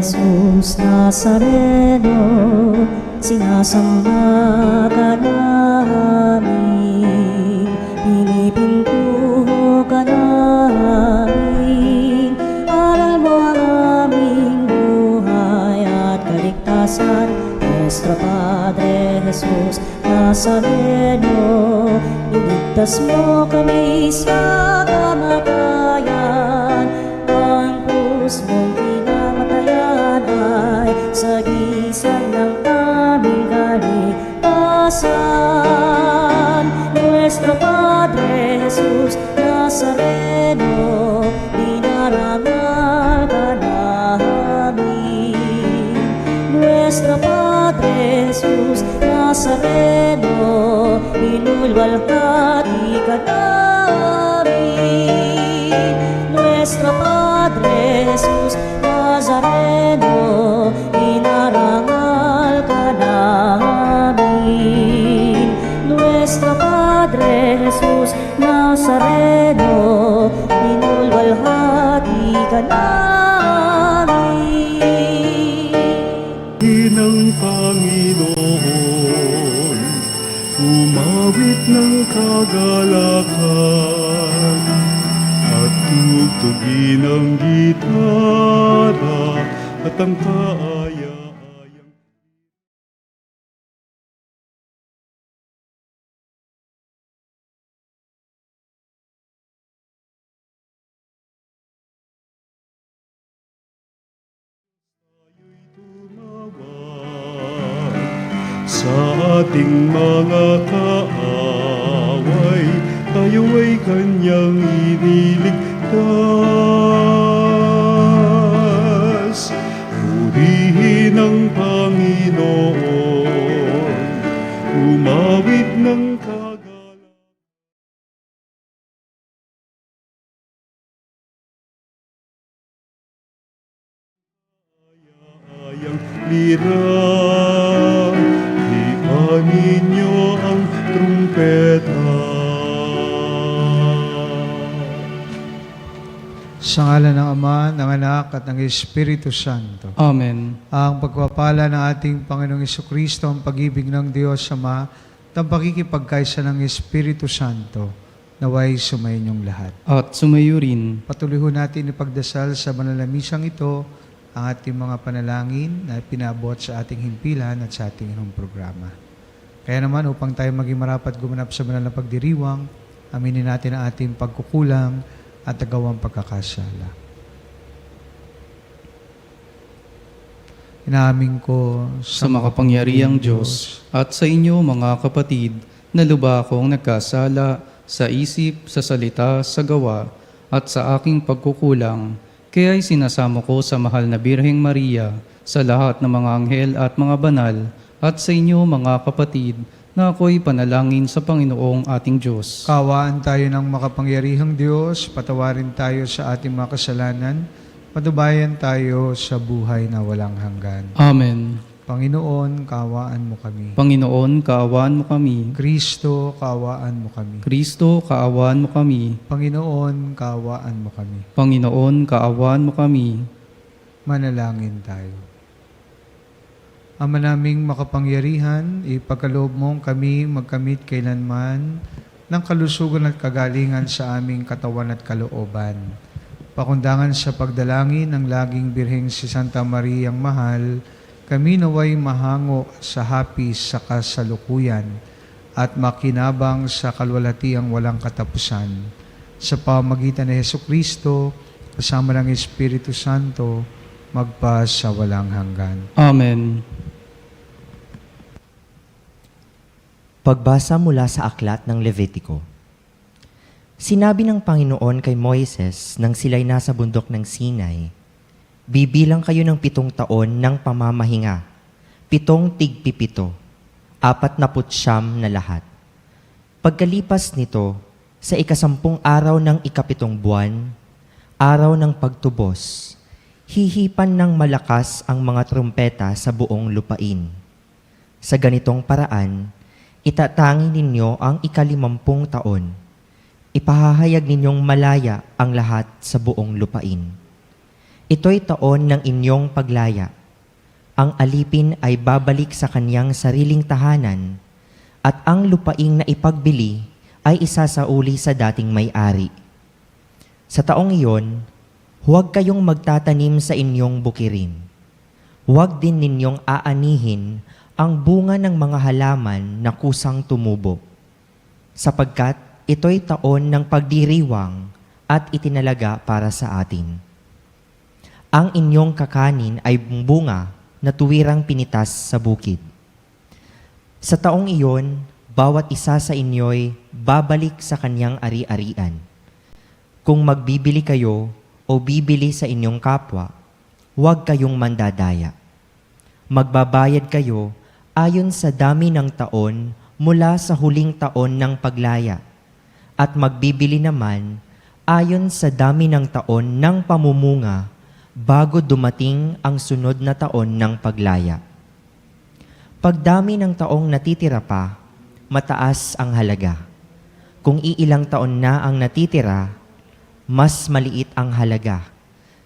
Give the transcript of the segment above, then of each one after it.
Jesus Nazareno, sinasamba ka namin, pinipintuho ka namin. Aral mo ang aming buhay at kaligtasan, Nuestro Padre Jesus Nazareno, iligtas mo kami sa kamatayan. Ang krus mong pinamatayan ay sagisag ng aming kaligtasan. Nuestro Padre Jesus Nazareno, dinarangal ka namin. Nuestro Padre Jesus Nazareno, inulwalhati ka namin. Nuestro Padre Jesus Nazareno, inarangal ka namin. Nuestro Padre Jesus Nazareno, inulwalhati ka namin. Ng Panginoon, umawit ng kagalakan at tugtugin ang gitara at ang kaaya-ayang sa ating mga kaaway, tayo ay kanyang iniligtas. Purihin ang Panginoon, umawit ng kagalakan-ayang lira. Ninyo ang trumpeta. Sa ngalan ng Ama, ng Anak, at ng Espiritu Santo. Amen. Ang pagpapala ng ating Panginoong Jesucristo, ang pag-ibig ng Diyos Ama, at ang pakikipagkaisa ng Espiritu Santo, naway sumainyong lahat. At sumayo rin. Patuloy ho natin ipagdasal sa banal na misang ito ang ating mga panalangin na pinabot sa ating himpilan at sa ating programa. Kaya naman, upang tayo maging marapat gumanap sa banal na pagdiriwang, aminin natin ang ating pagkukulang at agawang pagkakasala. Inaamin ko Sa makapangyarihang Diyos at sa inyo mga kapatid, na lubha akong nagkasala sa isip, sa salita, sa gawa, at sa aking pagkukulang. Kaya'y sinasamo ko sa mahal na Birheng Maria, sa lahat ng mga anghel at mga banal, at sa inyo mga kapatid, na ako'y panalangin sa Panginoong ating Diyos. Kawaan tayo ng makapangyarihang Diyos, patawarin tayo sa ating mga kasalanan, patubayan tayo sa buhay na walang hanggan. Amen. Panginoon, kaawaan mo kami. Panginoon, kaawaan mo kami. Kristo, kaawaan mo kami. Kristo, kaawaan mo kami. Panginoon, kaawaan mo kami. Panginoon, kaawaan mo kami. Manalangin tayo. Ama naming makapangyarihan, ipagkaloob mong kami magkamit kailanman ng kalusugan at kagalingan sa aming katawan at kalooban. Pakundangan sa pagdalangin ng laging Birheng si Santa Mariang Mahal, kami naway mahango sa hapis sa kasalukuyan at makinabang sa kalwalhatiang walang katapusan. Sa pamamagitan ni Jesucristo, kasama ng Espiritu Santo, magpa sa walang hanggan. Amen. Pagbasa mula sa aklat ng Levitiko. Sinabi ng Panginoon kay Moises nang sila'y nasa bundok ng Sinai, bibilang kayo ng 7 taon ng pamamahinga, 7 tigpipito, 49 na lahat. Pagkalipas nito, sa 10 araw ng 7 buwan, araw ng pagtubos, hihipan ng malakas ang mga trumpeta sa buong lupain. Sa ganitong paraan, itatangi ninyo ang 50 taon. Ipahahayag ninyong malaya ang lahat sa buong lupain. Ito'y taon ng inyong paglaya. Ang alipin ay babalik sa kanyang sariling tahanan at ang lupaing na ipagbili ay isasauli sa dating may-ari. Sa taong iyon, huwag kayong magtatanim sa inyong bukirin. Huwag din ninyong aanihin ang bunga ng mga halaman na kusang tumubo, sapagkat ito'y taon ng pagdiriwang at itinalaga para sa atin. Ang inyong kakanin ay bunga na tuwirang pinitas sa bukid. Sa taong iyon, bawat isa sa inyo'y babalik sa kanyang ari-arian. Kung magbibili kayo o bibili sa inyong kapwa, huwag kayong mandadaya. Magbabayad kayo ayon sa dami ng taon mula sa huling taon ng paglaya, at magbibili naman ayon sa dami ng taon ng pamumunga bago dumating ang sunod na taon ng paglaya. Pagdami ng taong natitira pa, mataas ang halaga. Kung iilang taon na ang natitira, mas maliit ang halaga,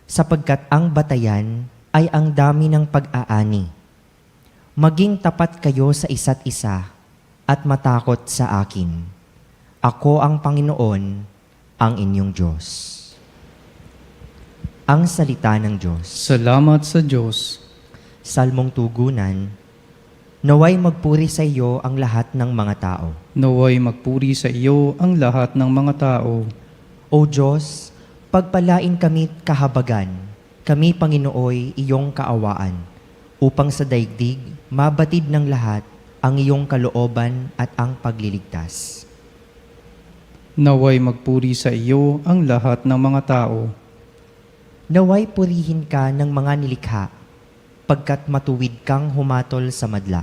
sapagkat ang batayan ay ang dami ng pag-aani. Maging tapat kayo sa isa't isa at matakot sa akin. Ako ang Panginoon, ang inyong Diyos. Ang salita ng Diyos. Salamat sa Diyos. Salmong tugunan. Naway magpuri sa iyo ang lahat ng mga tao. Naway magpuri sa iyo ang lahat ng mga tao. O Diyos, pagpalain kami kahabagan, kami Panginooy iyong kaawaan, upang sa daigdig mabatid ng lahat ang iyong kalooban at ang pagliligtas. Naway magpuri sa iyo ang lahat ng mga tao. Naway purihin ka ng mga nilikha, pagkat matuwid kang humatol sa madla.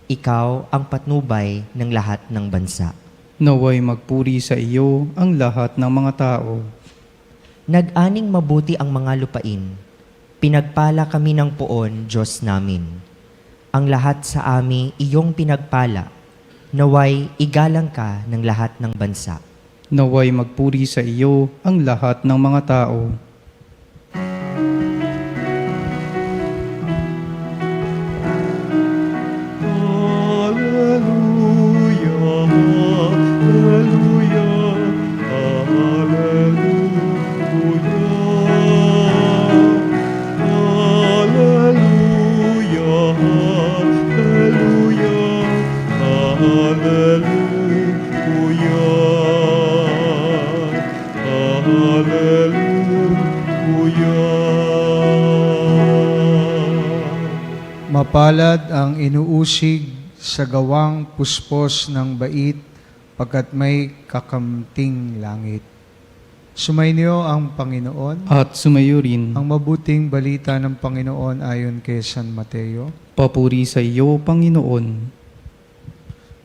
Ikaw ang patnubay ng lahat ng bansa. Naway magpuri sa iyo ang lahat ng mga tao. Nag-aning mabuti ang mga lupain. Pinagpala kami ng poon, Diyos namin. Ang lahat sa amin iyong pinagpala. Naway igalang ka ng lahat ng bansa. Naway magpuri sa iyo ang lahat ng mga tao. Mapalad ang inuusig sa gawang puspos ng bait, pagkat may kakamting langit. Sumainyo ang Panginoon. At sumayo rin. Ang mabuting balita ng Panginoon ayon kay San Mateo. Papuri sa iyo, Panginoon.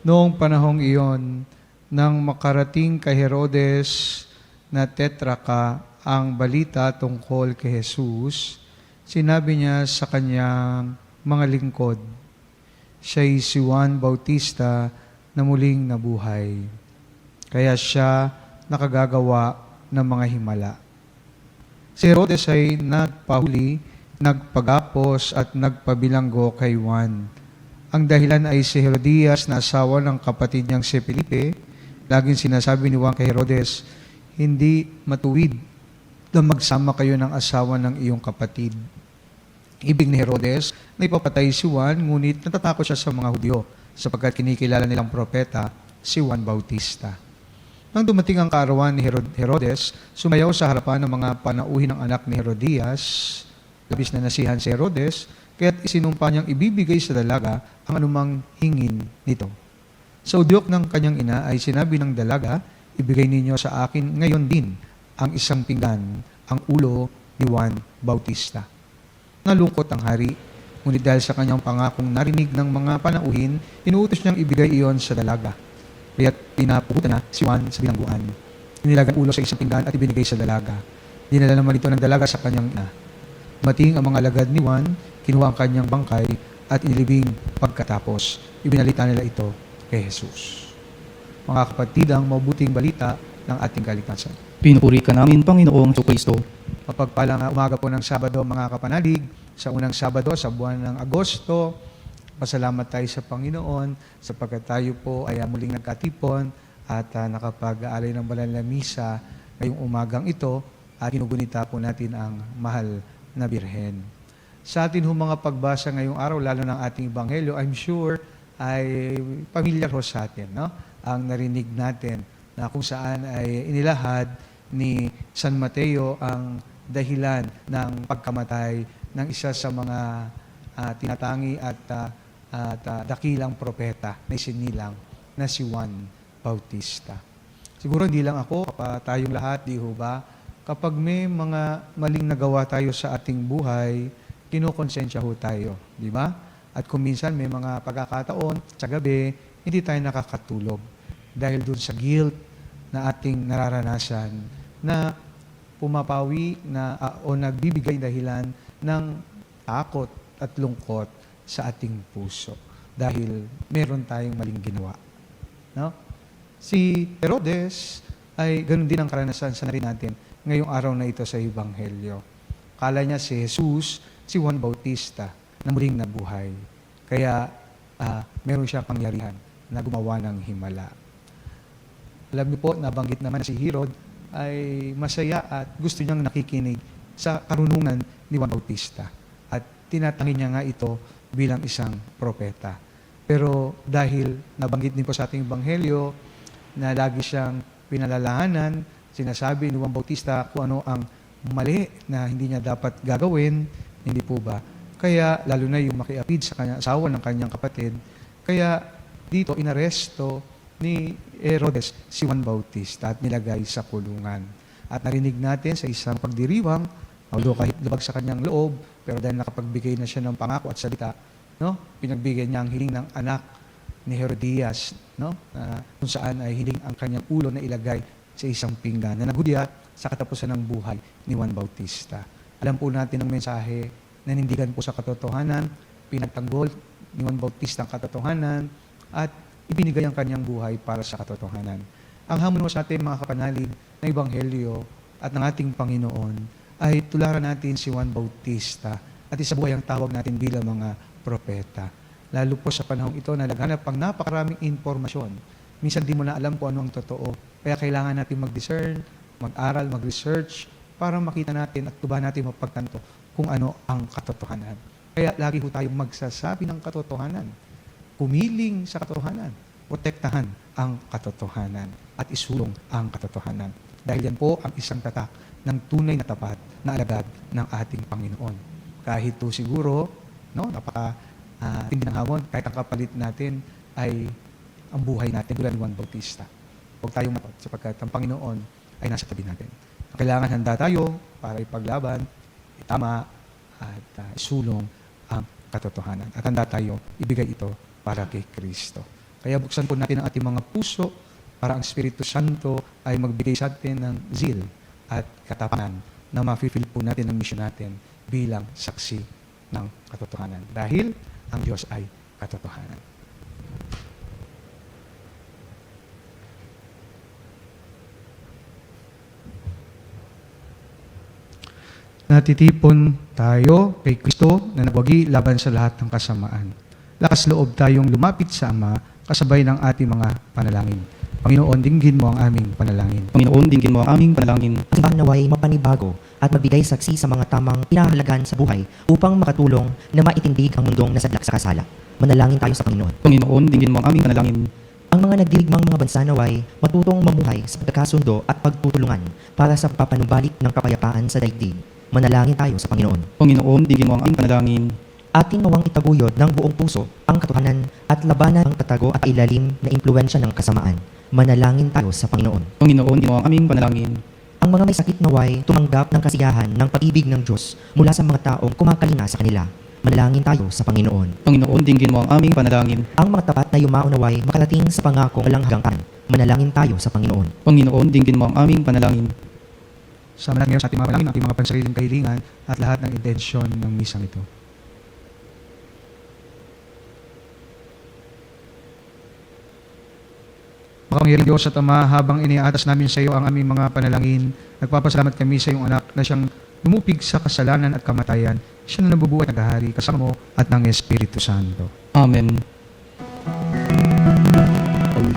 Noong panahong iyon, nang makarating kay Herodes na tetraka ang balita tungkol kay Jesus, sinabi niya sa kanyang mga lingkod, siya'y si Juan Bautista na muling nabuhay. Kaya siya nakagagawa ng mga himala. Si Herodes ay nagpahuli, nagpagapos at nagpabilanggo kay Juan. Ang dahilan ay si Herodias na asawa ng kapatid niyang si Felipe. Laging sinasabi ni Juan kay Herodes, hindi matuwid na magsama kayo ng asawa ng iyong kapatid. Ibig ni Herodes na ipapatay si Juan, ngunit natatakot siya sa mga Hudyo sapagkat kinikilala nilang propeta si Juan Bautista. Nang dumating ang kaarawan ni Herodes, sumayaw sa harapan ng mga panauhin ng anak ni Herodias. Labis na nasihan si Herodes, kaya't isinumpa niyang ibibigay sa dalaga ang anumang hingin nito. Sa udyok ng kanyang ina ay sinabi ng dalaga, ibigay ninyo sa akin ngayon din ang isang pinggan, ang ulo ni Juan Bautista. Nalungkot ang hari, ngunit dahil sa kanyang pangakong narinig ng mga panauhin, inuutos niyang ibigay iyon sa dalaga. Kaya't pinapuhutan na si Juan sa bilangguan. Inilag ang ulo sa isang pinggan at ibinigay sa dalaga. Dinala naman ito ng dalaga sa kanyang ina. Dumating ang mga alagad ni Juan, kinuha ang kanyang bangkay at inilibing pagkatapos. Ibinalita nila ito kay Jesus. Mga kapatid, ang mabuting balita ng ating kaligtasan. Pinupuri ka namin, Panginoong Kristo. Mapagpalang umaga po ng Sabado mga kapanalig, sa unang Sabado sa buwan ng Agosto. Pasalamat tayo sa Panginoon sapagkat tayo po ay muling nagkatipon at nakapag-aalay ng banal na misa ngayong umagang ito at ginugunita po natin ang mahal na Birhen. Sa atin mga pagbasa ngayong araw, lalo ng ating Ebanghelyo, I'm sure ay pamilyar ho sa atin, no? Ang narinig natin na kung saan ay inilahad ni San Mateo ang dahilan ng pagkamatay ng isa sa mga tinatangi at dakilang propeta na isinilang na si Juan Bautista. Siguro hindi lang ako, tayong lahat, di ho ba? Kapag may mga maling nagawa tayo sa ating buhay, kinukonsensya ho tayo, di ba? At kung minsan may mga pagkakataon sa gabi, hindi tayo nakakatulog dahil dun sa guilt na ating nararanasan na pumapawi o nagbibigay dahilan ng takot at lungkot sa ating puso dahil meron tayong maling ginawa. No? Si Herodes ay ganoon din ang karanasan sa narin natin ngayong araw na ito sa Ebanghelyo. Kala niya si Jesus, si Juan Bautista na muling nabuhay. Kaya meron siya pangyarihan na gumawa ng himala. Alam niyo po, nabanggit naman si Herod ay masaya at gusto niyang nakikinig sa karunungan ni Juan Bautista. At tinatangi niya nga ito bilang isang propeta. Pero dahil nabanggit din po sa ating Ebanghelyo na lagi siyang pinalalahanan, sinasabi ni Juan Bautista kung ano ang mali na hindi niya dapat gagawin, hindi po ba? Kaya lalo na yung makiapid sa kanya, asawa ng kanyang kapatid, kaya dito inaresto ni Herodes si Juan Bautista at nilagay sa kulungan. At narinig natin sa isang pagdiriwang, although kahit labag sa kanyang loob, pero dahil nakapagbigay na siya ng pangako at salita, no? Pinagbigay niya ang hiling ng anak ni Herodias, no? Kung saan ay hiling ang kanyang ulo na ilagay sa isang pinggan na nagudyat sa katapusan ng buhay ni Juan Bautista. Alam po natin ang mensahe, nanindigan po sa katotohanan, pinagtanggol ni Juan Bautista ang katotohanan, at ibinigay ang kanyang buhay para sa katotohanan. Ang hamon mo sa atin, mga kapanalig, ng Ebanghelyo at ng ating Panginoon ay tularan natin si Juan Bautista at isabuhay ang tawag natin bilang mga propeta. Lalo po sa panahong ito na naghanap pang napakaraming informasyon. Minsan di mo na alam kung ano ang totoo. Kaya kailangan natin mag-discern, mag-aral, mag-research para makita natin at tuba natin mapagtanto kung ano ang katotohanan. Kaya lagi po tayong magsasabi ng katotohanan. Kumiling sa katotohanan, protektahan ang katotohanan at isulong ang katotohanan. Dahil yan po ang isang tatak ng tunay na tapat na alagad ng ating Panginoon. Kahit po siguro, no, hindi ng hamon, kahit ang kapalit natin ay ang buhay natin tulad ni Juan Bautista. Huwag tayong matot sapagkat ang Panginoon ay nasa tabi natin. Kailangan handa tayo para ipaglaban, itama at isulong ang katotohanan. At handa tayo ibigay ito para kay Kristo. Kaya buksan po natin ang ating mga puso para ang Espiritu Santo ay magbigay sa atin ng zeal at katapangan na ma-fulfill po natin ang mission natin bilang saksi ng katotohanan. Dahil ang Diyos ay katotohanan. Natitipon tayo kay Kristo na nagwagi laban sa lahat ng kasamaan. Lakas loob tayong lumapit sa Ama kasabay ng ating mga panalangin. Panginoon, dinggin mo ang aming panalangin. Panginoon, dinggin mo ang aming panalangin. Ang simbahan naway mapanibago at magbigay saksi sa mga tamang pinahalagan sa buhay upang makatulong na maitindig ang mundong nasadlak sa kasala. Manalangin tayo sa Panginoon. Panginoon, dinggin mo ang aming panalangin. Ang mga nagdirigmang mga bansa naway matutong mamuhay sa pagkakasundo at pagtutulungan para sa papanumbalik ng kapayapaan sa daigdig. Manalangin tayo sa Panginoon. Panginoon, dinggin mo ang aming panalangin. Atin nawang itaguyod ng buong puso ang katotohanan at labanan ang tatago at ilalim na impluwensya ng kasamaan. Manalangin tayo sa Panginoon. Panginoon, dinggin mo ang aming panalangin. Ang mga may sakit naway tumanggap ng kasiyahan ng pag-ibig ng Diyos mula sa mga taong kumakalinga sa kanila. Manalangin tayo sa Panginoon. Panginoon, dinggin mo ang aming panalangin. Ang mga tapat na yumao naway makarating sa pangakong walang hanggan. Manalangin tayo sa Panginoon. Panginoon, dinggin mo ang aming panalangin. Sama natin ngayon sa ating mga panalangin, ating mga pansariling kahilingan at lahat ng intensyon ng misang ito. Makapangyarihan Diyos at Ama, habang iniaatas namin sa iyo ang aming mga panalangin, nagpapasalamat kami sa iyong anak na siyang lumupig sa kasalanan at kamatayan. Siya na nabubuhay at naghahari kasama mo at ng Espiritu Santo. Amen. Ang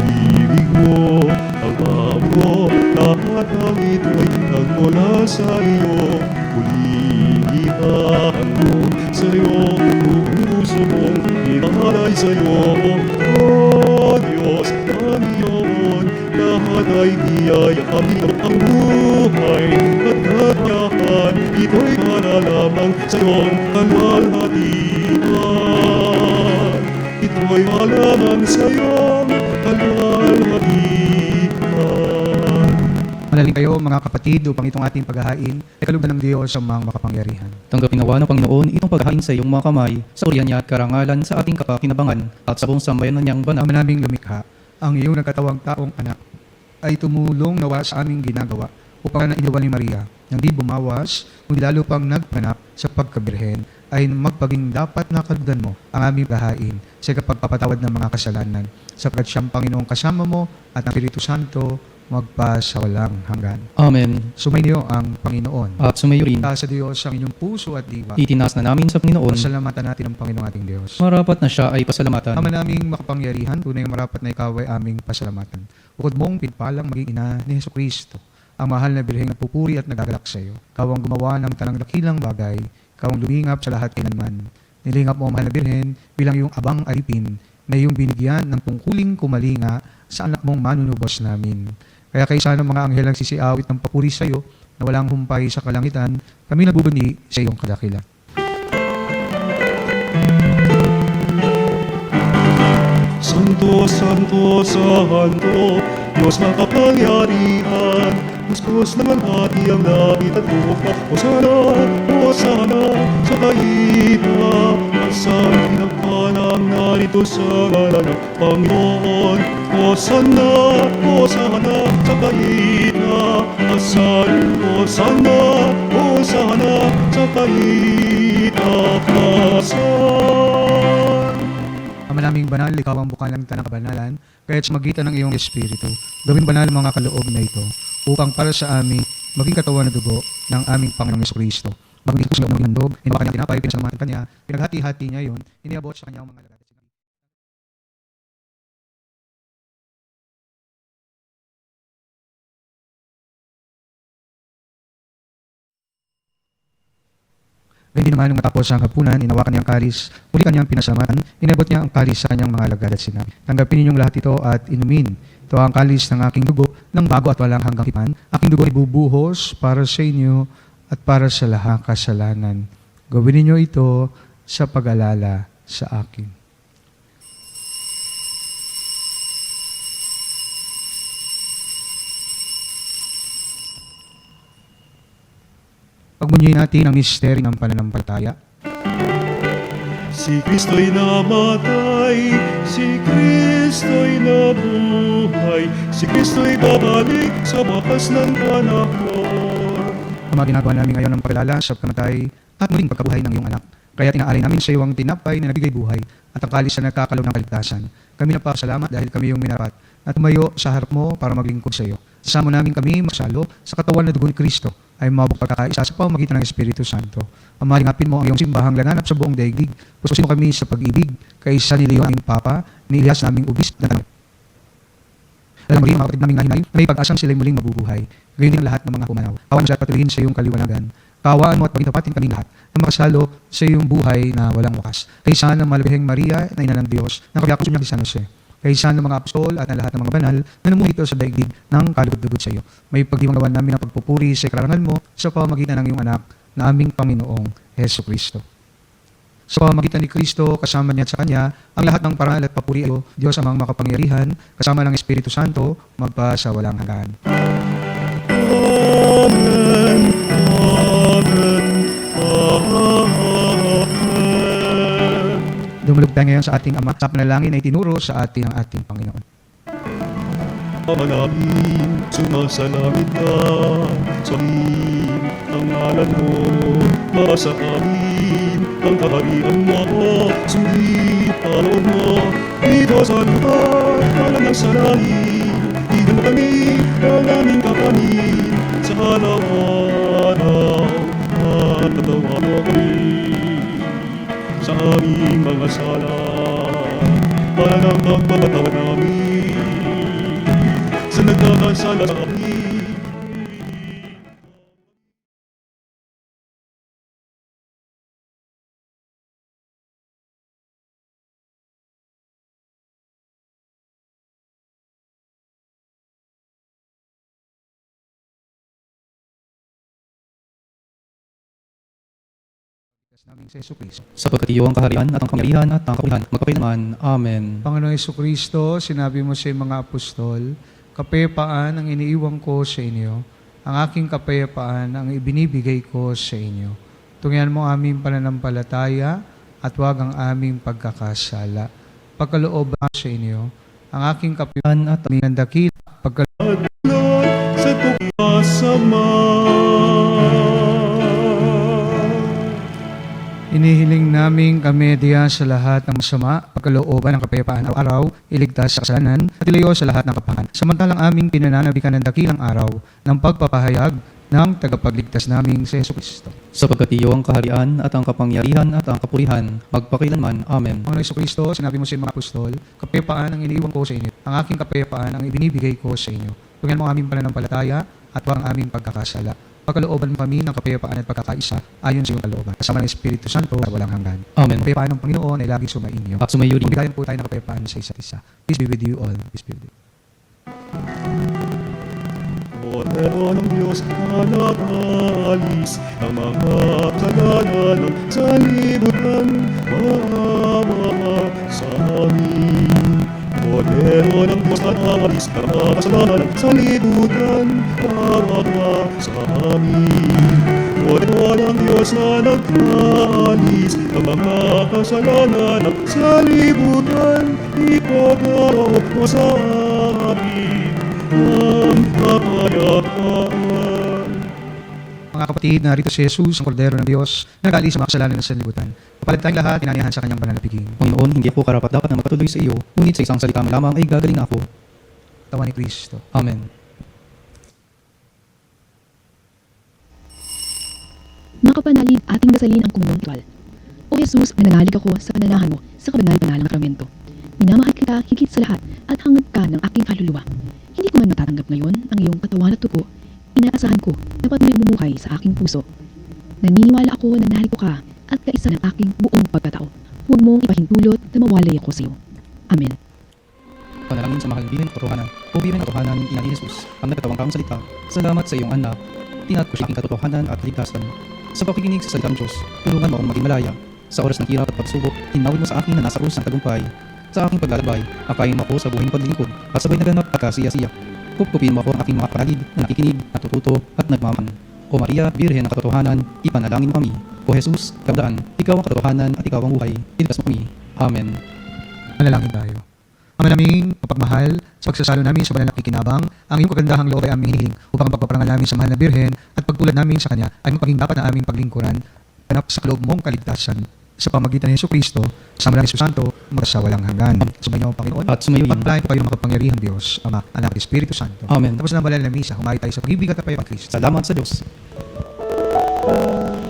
ibig mo, ang amo, lahat ng ito'y nagmula sa iyo. Muling ihahandog sa iyo, buong puso mong ilalay sa iyo. O Diyos, ang iyon, lahat ay biyaya kami ang buhay at kakayahan. Ito'y para lamang sa iyong kalwalhatian. Ito'y malamang sa iyong kalwalhatian. Manaling kayo mga kapatid upang itong ating paghahain ay kalugdan ng Diyos ang mga makapangyarihan. Tanggapin nawa ng Panginoon itong paghahain sa iyong mga kamay, sa uriyan niya at karangalan sa ating kakinabangan at sa buong sambayanan niyang banal. Ama naming lumikha, ang iyong nagkatawang taong anak ay tumulong nawa sa aming ginagawa upang na iniwan ni Maria, nang di bumawas, kundi lalo pang nagpanap sa pagkabirhen, ay magpaging dapat na kalugdan mo ang aming paghahain sa kapagpapatawad ng mga kasalanan, sapagkat siyang Panginoong kasama mo at ang Espiritu Santo magpa sa walang hanggan. Amen. Sumainyo ang Panginoon. At sumayo rin, Itaas sa Diyos ang inyong puso at diwa. itinaas na namin sa Panginoon, Pasalamatan natin ang Panginoong ating Diyos. marapat na siya ay pasalamatan. Ama naming makapangyarihan, tunay marapat na ikaw ay aming pasalamatan. Bukod mong pinpalang maging ina ni Jesucristo, ang mahal na birheng nagpupuri at nagagalak sa iyo. Ikaw ang gumawa ng tanang dakilang bagay, ikaw ang lumingap sa lahat kailanman. Nilingap mo ang mahal na birhen bilang iyong abang alipin na iyong binigyan ng tungkuling kumalinga sa anak mong manunubos namin. Kaya kaysa ng mga anghel ang sisiawit ng papuri sa iyo na walang humpay sa kalangitan, kami nagbubuni sa iyong kadakilan. Santo, Santo, Santo, Diyos makapangyarihan, Diyos ng manghati ang langit at lupa. Hosana, sa kaina, asang pinagpanang narito sa ngalan ng Panginoon. Hosana, sa kaina, asang Hosana, sa kaina, asang. Ama naming banal, ikaw ang bukal ng tanang kabanalan, kaya't sa magitan ng iyong Espiritu, gawin banal mga kaloob na ito, upang para sa amin, maging katawan na dugo ng aming Panginoong Jesucristo. Maging puso ng handog, inawakan niya tinapay, pinasalamatan kanya, pinaghati-hati niya yun, iniabot sa kanya ang mga lagay. Hindi naman nung matapos ang hapunan, inawakan niya ang kalis, muli kanyang pinasalamatan, inabot niya ang kalis sa kanyang mga lagad at sinabi, tanggapin ninyong lahat ito at inumin. Ito ang kalis ng aking dugo, ng bago at walang hanggang hipan. Aking dugo ay bubuhos para sa inyo at para sa lahat kasalanan. Gawin ninyo ito sa pag-alala sa akin. Pagmunyihin natin ang misteryo ng pananampalataya. Si Kristo'y namatay, si Kristo'y nabuhay, si Kristo'y babalik sa wakas ng panahon. Ang mga ginagawa namin ngayon ng pag-alala sa pagkamatay at muling pagkabuhay ng iyong anak. Kaya tinaalay namin sa iyo ang tinapay na nabigay buhay at ang kalis na nagkakalob ng kaligtasan. Kami napakasalamat dahil kami yung minarapat at tumayo sa harap mo para maglingkod sa iyo. Sama namin kami magsalo sa katawan na dugo ni Kristo ay mabuk pagkakaisa sa pamamagitan ng Espiritu Santo. Amalingapin mo ang iyong simbahang ganap sa buong daigdig. Pususin mo kami sa pag-ibig kaysa ni Leo aming Papa, ni Elias naming ubis na tanong. Alam mo rin, mga kapatid naming nahinay, na may pag-asang sila'y muling mabubuhay. Gayon din ang lahat ng mga pumanaw. Kawaan mo siya at patuloyin sa iyong kaliwanagan. Kawaan mo at pagitapatin kami lahat na makasalo sa iyong buhay na walang wakas. Kaysa ng malabiheng Maria na ina ng Diyos, na kabyakos niya ni San Jose. Kaysa ng mga apostol at ang lahat ng mga banal na namumulito sa daigdig ng kalugod-lugod sa iyo. May pagdiwang gawan namin ang pagpupuri sa karangal mo sa pamamagitan ng iyong anak na aming Panginoong Jesucristo. Sa pamamagitan ni Kristo, kasama niya at sa Kanya, ang lahat ng parangal at papuri ay Diyos amang makapangyarihan, kasama ng Espiritu Santo, magpa sa walang hanggan. Amen, Amen, Amen. Dumulog tayo ngayon sa ating Ama, sa panalangin ay tinuro sa atin ng ating Panginoon. Ama namin, sumasalangit ka, sabihin ang ngalan mo, masa amin, ang kaharian mo, sundin ang loob mo, dito sa lugar, walang ng salahin, kami ng aming kapanin sa araw-araw at natawa mo kami sa aming mga sala para ng pagpapatawad namin sa nagkakasala sa kami. Naming sa Yesu Kristo. Sapagkat iyo ang kaharian at ang kapangyarihan at ang kapulihan, magpakailanman. Amen. Panginoong Yesu Kristo, sinabi mo sa mga apostol, kapayapaan ang iniiwan ko sa inyo, ang aking kapayapaan ang ibinibigay ko sa inyo. Tungyan mo aming pananampalataya at huwag ang aming pagkakasala. Pagkalooban sa inyo, ang aking kapayapaan at aming dakila, Lord, sa tukasama. Inihiling namin kami diyan sa lahat ng masama, pagkalooban ng kapayapaan araw-araw, iligtas sa kasalanan, at ilayo sa lahat ng kapangan. Samantalang aming pinananabikan ng dakilang araw ng pagpapahayag ng tagapagligtas naming sa Yesu Kristo. Sapagkat iyo ang kaharian at ang kapangyarihan at ang kapurihan, magpakailanman. Amen. Panginoong Yesu Kristo, sinabi mo sa mga apostol, kapayapaan ang iniiwan ko sa inyo, ang aking kapayapaan ang ibinibigay ko sa inyo. Tungyan mo aming pananampalataya at huwag ang aming pagkakasala. Pagkalooban mo kami ng kapayapaan at pagkakaisa ayon sa iyong kalooban. Kasama ng Espiritu Santo at walang hanggan. Amen. Ang kapayapaan ng Panginoon ay laging sumainyo. At sumayo rin. Magbigayan po tayo ng kapayapaan sa isa't isa. Peace be with you all. Peace be with you. Kordero ng Diyos na nakalis ang mga kasalanan ng sanlibutan, maawa sa amin. Kordero ng Diyos na nakalis ang mga kasalanan ng sanlibutan, maawa sa amin. Kordero ng Diyos na nakalis ang mga kasalanan ng sanlibutan, ipagawa mo sa amin ang kapayapaan. Mga kapatid, narito si Jesus, ang Kordero ng Diyos, na nag-aalis sa mga kasalanan ng sanlibutan. Kapalad tayong lahat, pinanayahan sa kanyang banal na piging. Panginoon, hindi ako karapat-dapat na magpatuloy sa iyo, ngunit sa isang salita mo lamang ay gagaling ako. Tawa ni Kristo. Amen. Mga kapanalig, ating dasalin ang komunong ritual. O Jesus, nananalig ako sa pananahan mo sa kabanal-banalang sakramento. Minamahal kita higit sa lahat at hangad ka ng aking kaluluwa. Hindi ko man matatanggap ngayon ang iyong katawan at tupo. Inaasahan ko na patuloy bumuhay sa aking puso. Naniniwala ako na narito ka at kaisa ng aking buong pagkatao. Huwag mong ipahintulot na mawalay ako sa iyo. Amen. Panalangin sa mahal bilang katotohanan. O bilang katotohanan, Ina ni Jesus, ang nagkatawang kang salita. Salamat sa iyong anak. Tinat ko siya aking katotohanan at ligtasan. Sa pakikinig sa salitang Diyos, tulungan mo akong maging malaya. Sa oras ng hirap at pagsubok, hinawid mo sa akin na nasa krus ng tagumpay. Sa aking paglalakbay, akayin mo ako sa buhay ng paglilingkod at sabay naganap at kasiya-siya. Kupkupin mo ako ang aking mga kapatid na nakikinig, natututo at nagmaman. O Maria, Birhen ng katotohanan, ipanalangin mo kami. O Jesus, kabdaan, ikaw ang katotohanan at ikaw ang buhay. Iligtas mo kami. Amen. Manalangin tayo. Ama naming mapagmahal, sa pagsasalo namin sa banal na pakikinabang, ang iyong kagandahang loob ay aming hinihiling upang ang pagpaparangal namin sa mahal na Birhen at pagtulad namin sa Kanya ay maging dapat na aming paglingkuran ganap sa loob mong kaligtasan sa pamagitan ng Yesu Kristo, sa mga Espiritu Santo, magsawalang hanggan. Sumayin niyo ang Panginoon. At sumayo rin. Pagpalain po kayo ng makapangyarihang Diyos, Ama, Anak at Espiritu Santo. Amen. Tapos na ang banal na misa, humayo tayo sa pag-ibig at kapayapang Kristo. Salamat sa Diyos. Amen.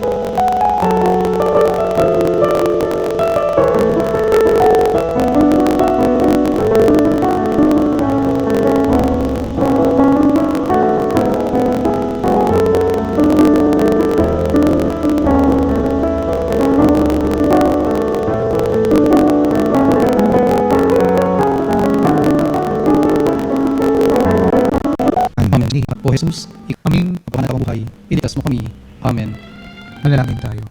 O Jesus, ikaw aming kapahanap ang buhay. Iligtas mo kami. Amen. Manalangin tayo.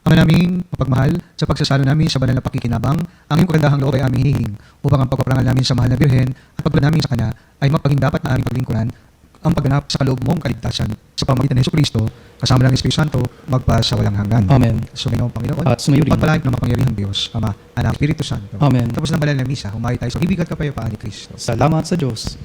Ama naming mapagmahal, sa pagsasalo namin sa banal na pakikinabang, ang iyong kagandahang loob ay aming hinihiling upang ang pagpaparangal namin sa mahal na Birhen at pagtulad namin sa Kanya ay magpaging dapat na aming paglingkuran ang pagganap sa kaloob mong kaligtasan sa pamamagitan ng Yesu Kristo, kasama ng Espiritu Santo, magpasawalang hanggan. Amen. Sumayin ang Panginoon. At sumayo rin. Pagpalain ng makapangyarihang Diyos, Ama, Anak, Espiritu Santo. Amen. Tapos ng banal na misa, humayo tayo sa pag-ibig at kapayapaan ni Kristo. Salamat sa Diyos.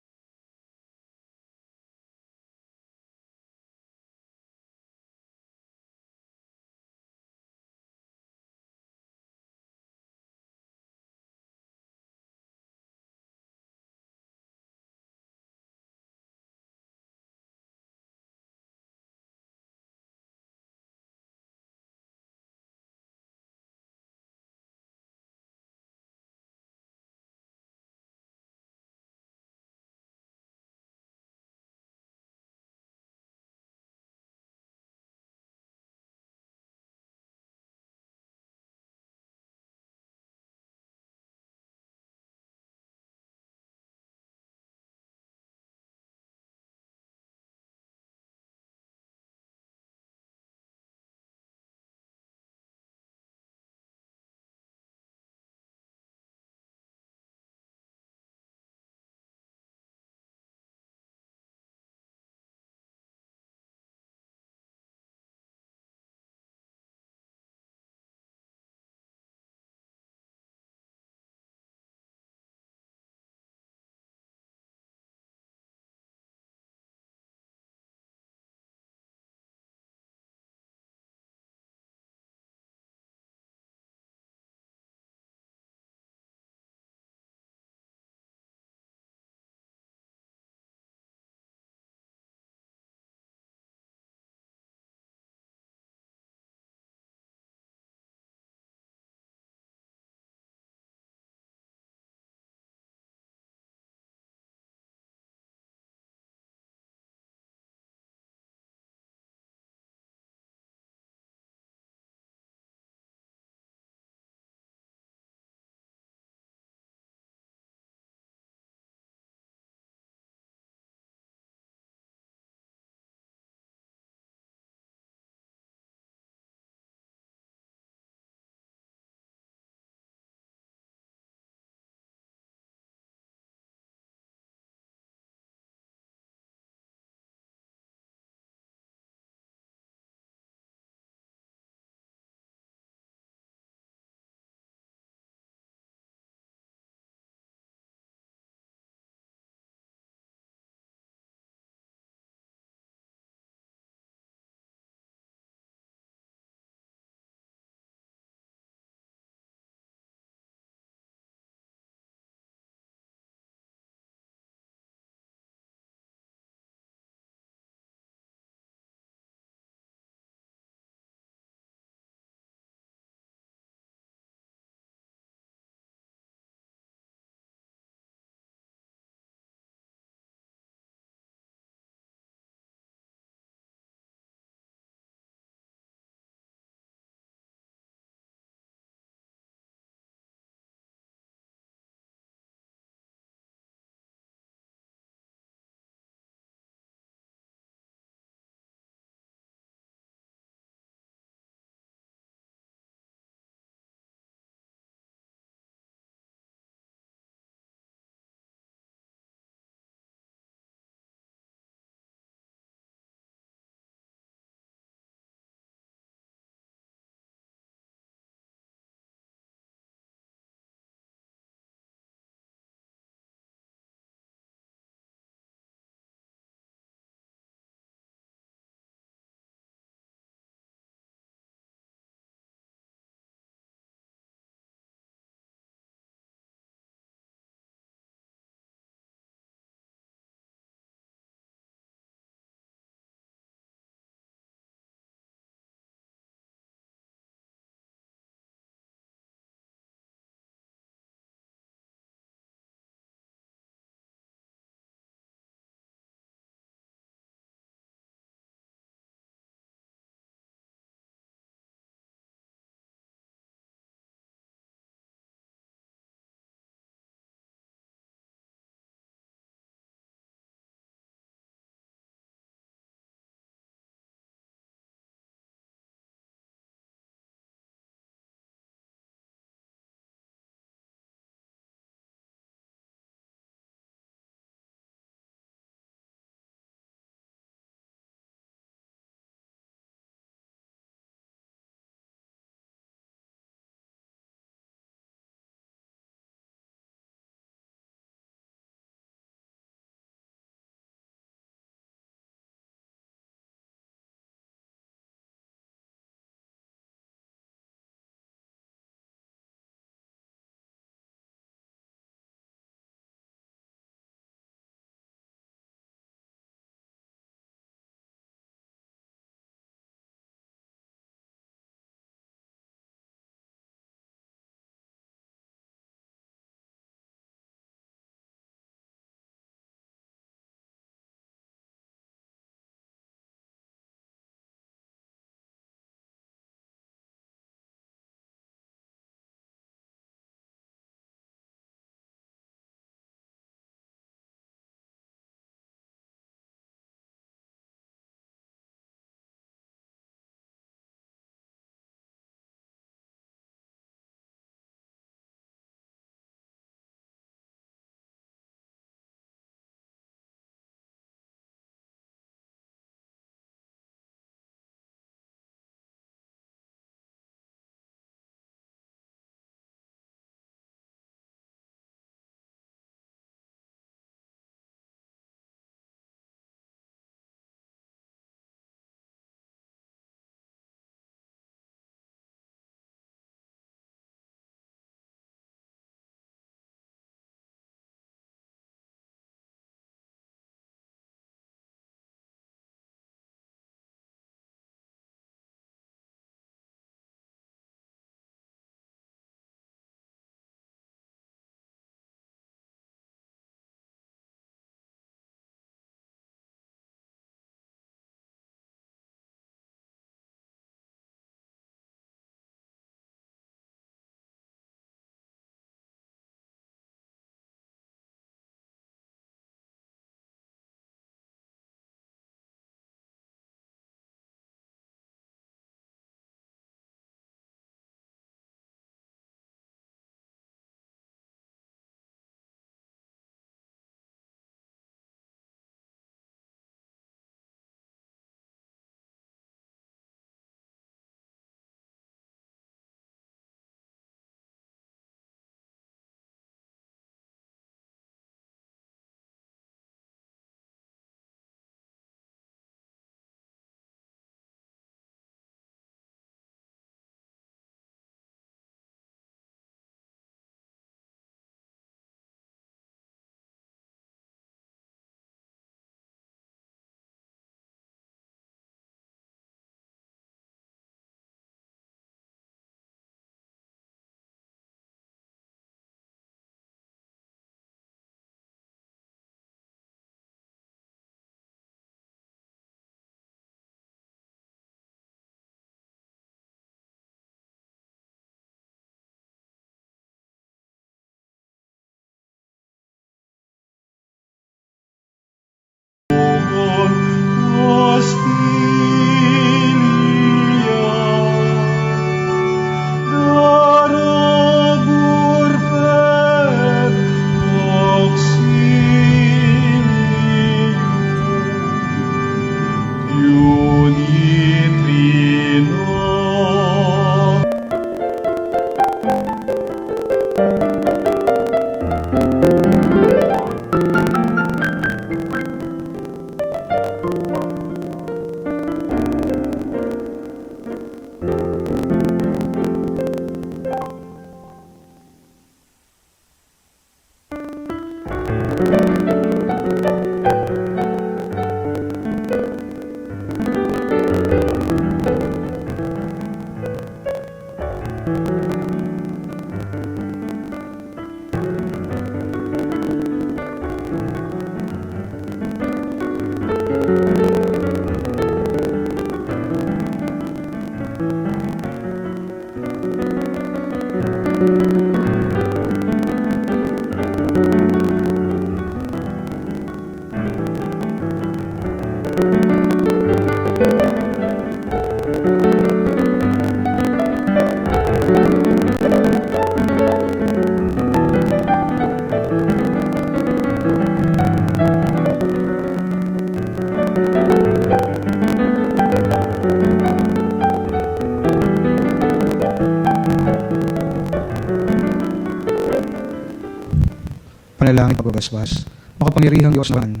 Panalangin pagbabasbas. Makapangyarihang Diyos na walang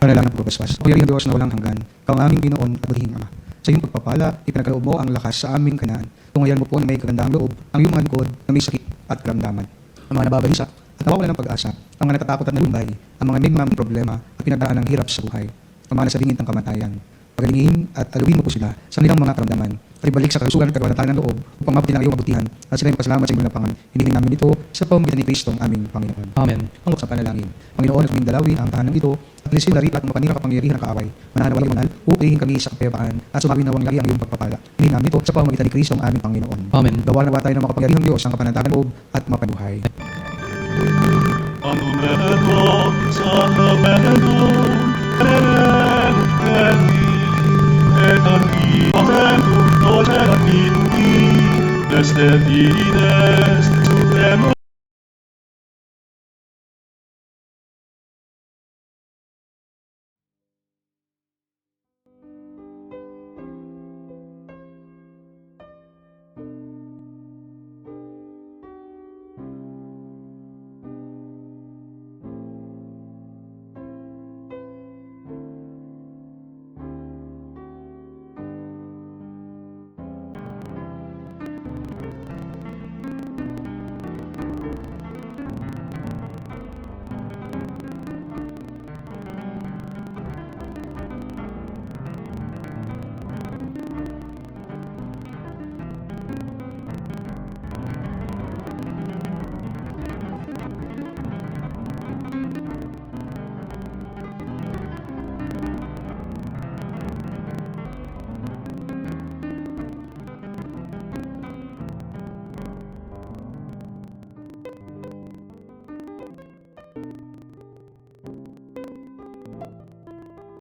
panalangin pagbabasbas. Makapangyarihang Diyos na walang hanggan. Ikaw ang aming Ginoon at butihing Ama. Sa iyong pagpapala, ipinagkaloob mo ang lakas sa aming kanaan. Tungayan mo po na may kagandahang loob ang iyong mga lingkod na may sakit at karamdaman. Ang mga nababalisa at nawawalan ng pag-asa, ang mga natatakot at nalumbay, ang mga may mga problema at pinagdaan ng hirap sa buhay, ang mga nasa bingit ng kamatayan. Pagalingin at alawin mo po sila sa nilang mga karamdaman at ibalik sa kalusugan at kagawatan ng loob upang mabuti ng iyong kabutihan at sila magpasalamat sa inyong lapangan. Hinihiling namin ito sa pamamagitan ni Kristo ang aming Panginoon. Amen. Ang sa panalangin. Panginoon, at kaming dalawin ang tahanan ito at lisin dari at makanira kapangyarihan ng kaaway. Mananawa ng manal, uulihin kami sa kapayapaan at sumawin nawang lagi ang iyong pagpapala. Hinihiling namin ito sa pamamagitan ni Kristo ang aming Panginoon. Amen. Gawa na ba tayo ng makapangyarihang Diyos ang kapanatagan loob at mapanuhay. Ang numero sa numero, Desde Fides, Supremo